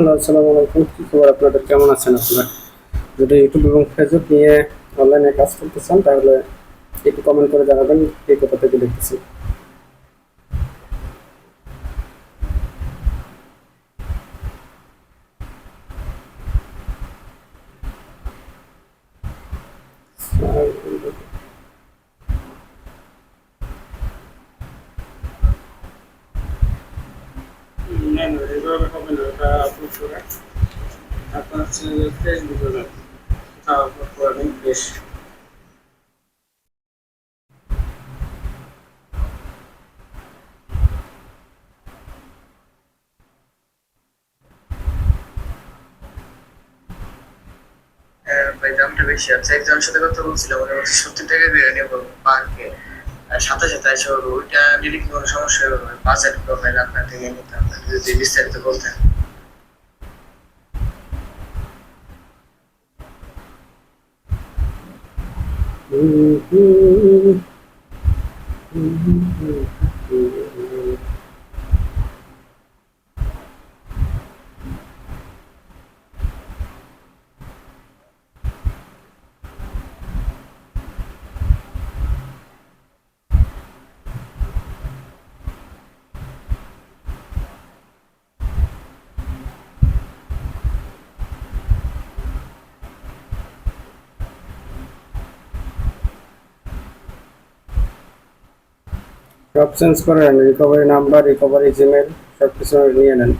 Hello, আসসালামু আলাইকুম। কি খবর আপনাদের? কেমন আছেন আপনারা? যদি ইউটিউব এবং ফেসবুক নিয়ে অনলাইনে কাজ করতে চান তাহলে একটু কমেন্ট করে জানাবেন কে কোথা থেকে দেখতেছেন। না না, এভাবে হবে না। ওটা আপলোড করে আপনার হচ্ছে ফেসবুকে যাবেন, আপলোড করবেন বেশ। হ্যাঁ ভাই, দামটা বেশি আছে। একজনের সাথে কথা বলছিলাম, উনি বলছে 70 টাকা দিয়ে নেবো পার্কে, আর সাথে সাথে এসে বলবো। ওইটা নিলে কি কোনো সমস্যা হবে? বাজেট প্রোফাইল আপনার থেকে নিতে, আপনার যদি বিস্তারিত বলতেন। সব চেঞ্জ করেন, রিকভারি নাম্বার, রিকভারি জিমেল সব কিছু নিয়ে নেন।